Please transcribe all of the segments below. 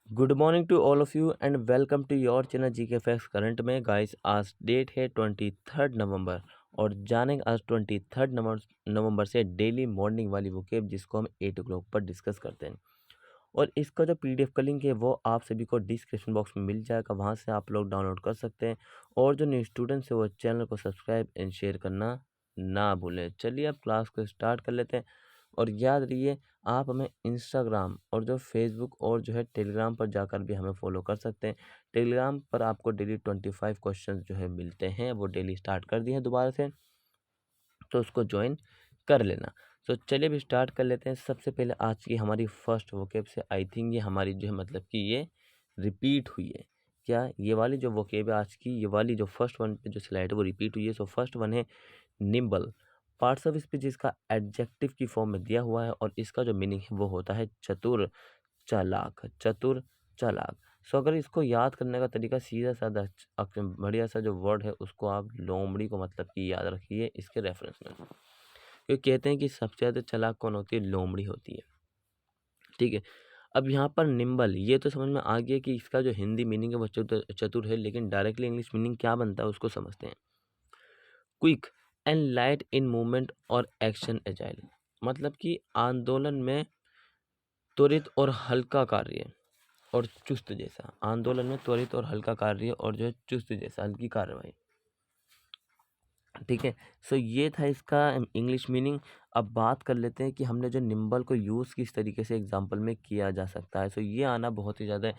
Good morning to all of you and welcome to your channel GK facts current में guys. आज date है 23 नवंबर और जानेंगे आज 23 नवंबर से डेली मॉर्निंग वाली वोकेब जिसको हम 8 o'clock पर डिस्कस करते हैं। और इसका जो पीडीएफ का लिंक है वो आप सभी को डिस्क्रिप्शन बॉक्स में मिल जाएगा, वहाँ से आप लोग डाउनलोड कर सकते हैं। और जो न्यू स्टूडेंट्स है वो चैनल को सब्सक्राइब एंड शेयर करना ना भूलें। चलिए अब क्लास को स्टार्ट कर लेते हैं। और याद रखिए आप हमें इंस्टाग्राम और जो फेसबुक और जो है टेलीग्राम पर जाकर भी हमें फॉलो कर सकते हैं। टेलीग्राम पर आपको डेली 25 क्वेश्चन जो है मिलते हैं, वो डेली स्टार्ट कर दिए हैं दोबारा से, तो उसको ज्वाइन कर लेना। तो चलिए भी स्टार्ट कर लेते हैं। सबसे पहले आज की हमारी फर्स्ट वोकेब से आई थिंक ये हमारी जो है मतलब कि ये रिपीट हुई है। क्या ये वाली जो वोकेब है आज की, ये वाली जो फर्स्ट वन पे जो स्लाइड है वो रिपीट हुई है। सो फर्स्ट वन है निम्बल। पार्ट्स ऑफ स्पीच इसका एडजेक्टिव की फॉर्म में दिया हुआ है और इसका जो मीनिंग है वो होता है चतुर, चालाक, चतुर, चालाक। सो अगर इसको याद करने का तरीका सीधा साधा बढ़िया सा जो वर्ड है उसको आप लोमड़ी को मतलब कि याद रखिए इसके रेफरेंस में, क्योंकि कहते हैं कि सबसे ज़्यादा चालाक कौन होती है, लोमड़ी होती है। ठीक है, अब यहाँ पर निम्बल ये तो समझ में आ गया कि इसका जो हिंदी मीनिंग है वो चतुर चतुर है, लेकिन डायरेक्टली इंग्लिश मीनिंग क्या बनता है उसको समझते हैं। Quick and light in movement और एक्शन एजाइल, मतलब कि आंदोलन में त्वरित और हल्का कार्य और चुस्त जैसा। आंदोलन में त्वरित और हल्का कार्य और जो है चुस्त जैसा, हल्की कार्रवाई। ठीक है, सो ये था इसका इंग्लिश मीनिंग। अब बात कर लेते हैं कि हमने जो निम्बल को यूज़ किस तरीके से एग्जाम्पल में किया जा सकता है। सो ये आना बहुत ही ज़्यादा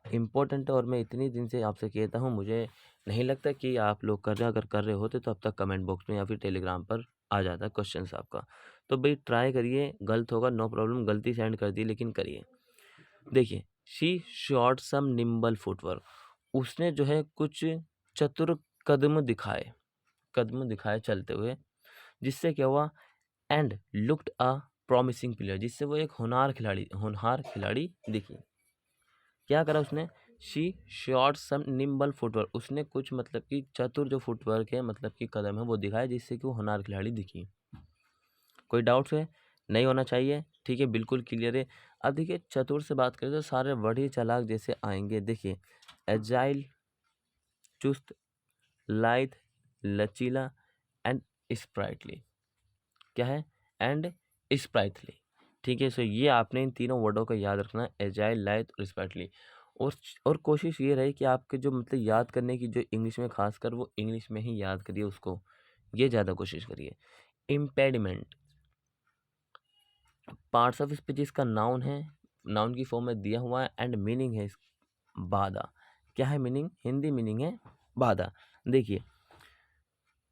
इम्पोर्टेंट है और मैं इतनी दिन से आपसे कहता हूँ, मुझे नहीं लगता कि आप लोग कर रहे हैं। अगर कर रहे होते तो अब तक कमेंट बॉक्स में या फिर टेलीग्राम पर आ जाता क्वेश्चन आपका। तो भाई ट्राई करिए, गलत होगा नो प्रॉब्लम, गलती सेंड कर दी लेकिन करिए। देखिए, she shot some nimble footwork, उसने जो है कुछ चतुर कदम दिखाए, कदम दिखाए चलते हुए, जिससे क्या हुआ, and looked a promising player, जिससे वो एक होनहार खिलाड़ी दिखी। क्या करा उसने, she shot some nimble footwork, उसने कुछ मतलब कि चतुर जो फुटवर्क है मतलब कि कदम है वो दिखाए, जिससे कि वो होनहार खिलाड़ी दिखी। कोई डाउट्स है? नहीं होना चाहिए। ठीक है, बिल्कुल क्लियर है। अब देखिए चतुर से बात करें तो सारे वर्ड ही चालाक जैसे आएंगे। देखिए, एजाइल, चुस्त, लाइथ, लचीला एंड स्प्राइटली। क्या है? And sprightly. ठीक है, सो ये आपने इन तीनों वर्डों को याद रखना, एजाइल, लाइथ और स्प्राइटली। और और कोशिश ये रहे कि आपके जो मतलब याद करने की जो इंग्लिश में, खासकर वो इंग्लिश में ही याद करिए उसको, ये ज़्यादा कोशिश करिए। इम्पेडिमेंट, पार्ट्स ऑफ स्पीच का नाउन है, नाउन की फॉर्म में दिया हुआ है एंड मीनिंग है बाधा। क्या है मीनिंग? हिंदी मीनिंग है बाधा। देखिए,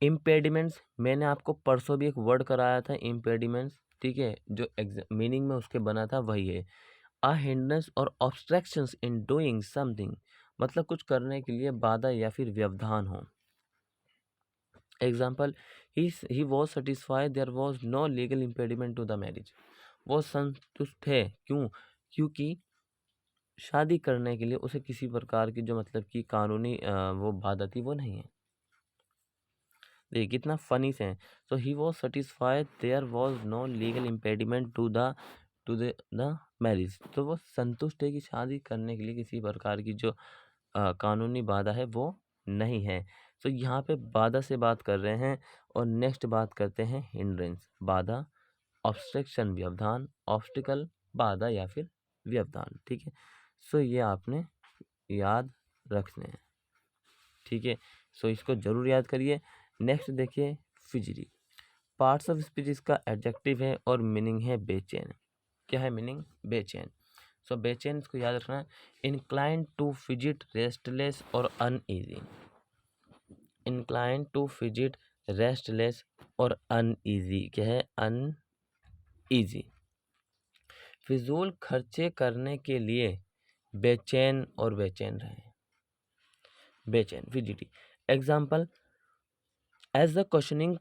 इम्पेडिमेंट्स मैंने आपको परसों भी एक वर्ड कराया था, इम्पेडिमेंट्स। ठीक है, जो मीनिंग में उसके बना था वही है, अ हिंड्रेंस और ऑब्स्ट्रक्शंस इन डूइंग समथिंग, मतलब कुछ करने के लिए बाधा या फिर व्यवधान हो। Example, he was satisfied there was no legal impediment to the marriage, वो संतुष्ट है, क्यों? क्योंकि शादी करने के लिए उसे किसी प्रकार की जो मतलब कि कानूनी वो बाधा थी वो नहीं है। देखिए कितना फनी से है। So he was satisfied there was no legal impediment to the marriage, तो वो संतुष्ट है कि शादी करने के लिए किसी प्रकार की जो कानूनी बाधा है वो नहीं है। तो यहाँ पे बाधा से बात कर रहे हैं। और नेक्स्ट बात करते हैं हिंड्रेंस, बाधा, ऑब्स्ट्रक्शन व्यवधान, ऑब्स्टिकल बाधा या फिर व्यवधान। ठीक है, सो ये आपने याद रखने हैं। ठीक है, सो इसको जरूर याद करिए। नेक्स्ट देखिए, फिजरी। पार्ट्स ऑफ स्पीच इसका एडजेक्टिव है और मीनिंग है बेचैन। क्या है मीनिंग? बेचैन। सो बेचैन इसको याद रखना है, इंक्लाइन टू फिजिट, रेस्टलेस और uneasy. Incline to fidget, restless और अनईजी। क्या है? अनईजी। फिजूल खर्चे करने के लिए बेचैन और बेचैन रहे, बेचैन, fidgety. Example, as the questioning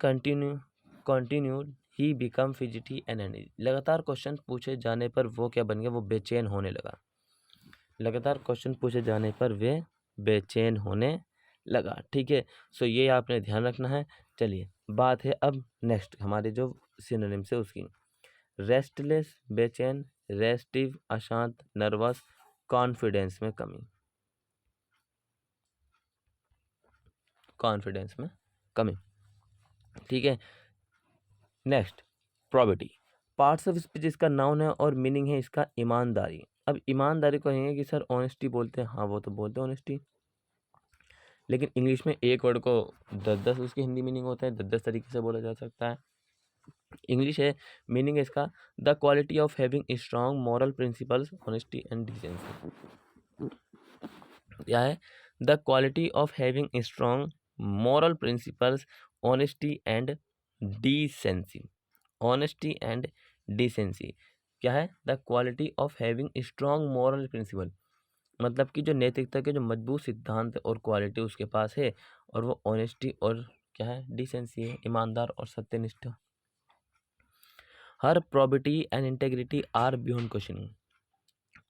continued he become fidgety and uneasy, लगातार क्वेश्चन पूछे जाने पर वो क्या बन गया? वो बेचैन होने लगा। लगातार क्वेश्चन पूछे जाने पर वे बेचैन होने लगा। ठीक है, सो ये आपने ध्यान रखना है। चलिए बात है अब नेक्स्ट हमारे जो सिनोनिम से उसकी। रेस्टलेस बेचैन, रेस्टिव अशांत, नर्वस, कॉन्फिडेंस में कमी, कॉन्फिडेंस में कमी। ठीक है, next probity, parts of speech इसका नाउन है और मीनिंग है इसका ईमानदारी। अब ईमानदारी को कहेंगे कि सर ऑनेस्टी बोलते हैं, हाँ वो तो बोलते हैं ऑनेस्टी, लेकिन इंग्लिश में एक वर्ड को 10-10 उसकी हिंदी मीनिंग होता है, 10-10 तरीके से बोला जा सकता है। इंग्लिश है, मीनिंग है इसका the quality of having strong moral principles honesty and decency. क्या है? The quality of having strong moral principles honesty and decency, honesty and decency. क्या है? The quality of having strong moral principle, मतलब कि जो नैतिकता के जो मजबूत सिद्धांत और क्वालिटी उसके पास है, और वो ऑनेस्टी और क्या है? डिसेंसी है, ईमानदार और सत्यनिष्ठ। Her probity and integrity are beyond questioning,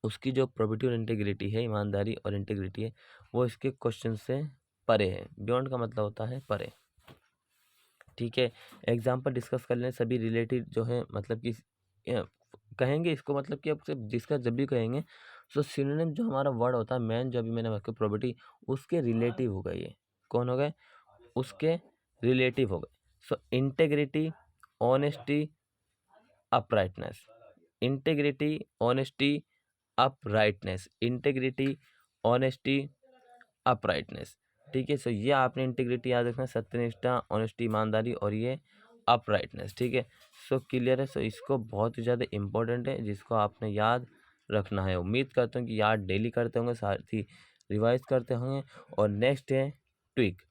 उसकी जो प्रोबिटी और इंटेग्रिटी है, ईमानदारी और इंटेग्रिटी है, वो इसके क्वेश्चन से परे है। बियॉन्ड का मतलब होता है परे। ठीक है, एग्जाम्पल डिस्कस कर लें। सभी रिलेटिव जो है, मतलब कि कहेंगे इसको, मतलब कि अब से डिस्कस जब भी कहेंगे तो सिनोनिम जो हमारा वर्ड होता है मैन, जो अभी मैंने आपको प्रॉपर्टी, उसके रिलेटिव हो गए। ये कौन हो गए? उसके रिलेटिव हो गए। So integrity, honesty, uprightness, integrity, honesty, uprightness, integrity, honesty, uprightness. ठीक है, सो ये आपने इंटीग्रिटी याद रखना, सत्यनिष्ठा, ऑनेस्टी, ईमानदारी, और ये अपराइटनेस। ठीक है, सो क्लियर है। सो इसको बहुत ही ज़्यादा इंपॉर्टेंट है, जिसको आपने याद रखना है। उम्मीद करता हूँ कि याद डेली करते होंगे, साथ ही रिवाइज करते होंगे। और नेक्स्ट है ट्विक,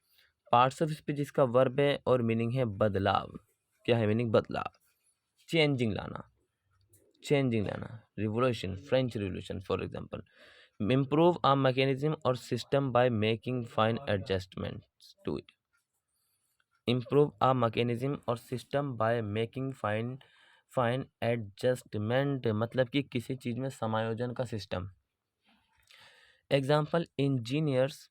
पार्ट्स ऑफ स्पीच इसका वर्ब है और मीनिंग है बदलाव। क्या है मीनिंग? बदलाव, चेंजिंग लाना, चेंजिंग लाना, revolution, French revolution for example. Improve a mechanism or system by making fine adjustments to it. Improve a mechanism or system by making fine adjustment, मतलब कि किसी चीज़ में समायोजन का system. Example, engineers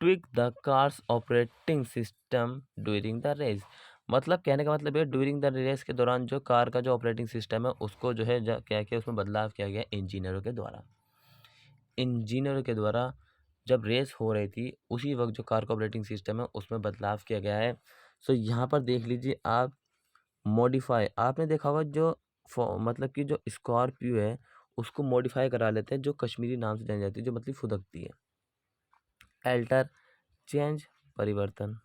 tweak the car's operating system during the race, मतलब कहने का मतलब है ड्यूरिंग द रेस के दौरान जो कार का जो ऑपरेटिंग सिस्टम है उसको जो है क्या किया, उसमें बदलाव किया गया इंजीनियरों के द्वारा। इंजीनियरों के द्वारा जब रेस हो रही थी उसी वक्त जो कार का ऑपरेटिंग सिस्टम है उसमें बदलाव किया गया है। सो यहाँ पर देख लीजिए आप, मॉडिफाई, आपने देखा होगा जो मतलब कि जो स्कॉर्पियो है उसको मॉडिफाई करा लेते हैं, जो कश्मीरी नाम से जानी जाती है, जो मतलब फुदकती है। एल्टर, चेंज, परिवर्तन।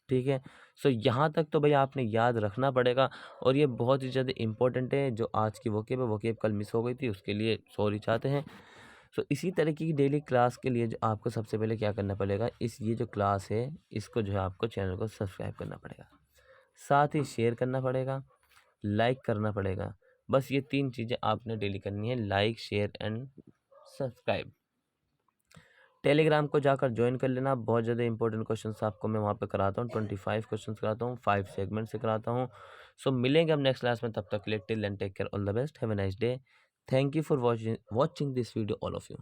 ठीक है, सो यहाँ तक तो भाई आपने याद रखना पड़ेगा, और ये बहुत ही ज़्यादा इंपॉर्टेंट है। जो आज की वोकेब है, वोकेब कल मिस हो गई थी, उसके लिए सॉरी चाहते हैं। सो इसी तरीके की डेली क्लास के लिए जो आपको सबसे पहले क्या करना पड़ेगा, ये जो क्लास है इसको जो है आपको चैनल को सब्सक्राइब करना पड़ेगा, साथ ही शेयर करना पड़ेगा, लाइक करना पड़ेगा। बस ये 3 चीज़ें आपने डेली करनी है, like, share and subscribe. Telegram को जाकर ज्वाइन कर लेना, बहुत ज़्यादा इंपॉर्टेंट क्वेश्चंस आपको मैं वहाँ पे कराता हूँ, 25 क्वेश्चंस कराता हूँ, 5 सेगमेंट से कराता हूँ। सो मिलेंगे हम नेक्स्ट क्लास में, तब तक के लिए till and take care, all the best, have a nice day, thank you for watching this video all of you.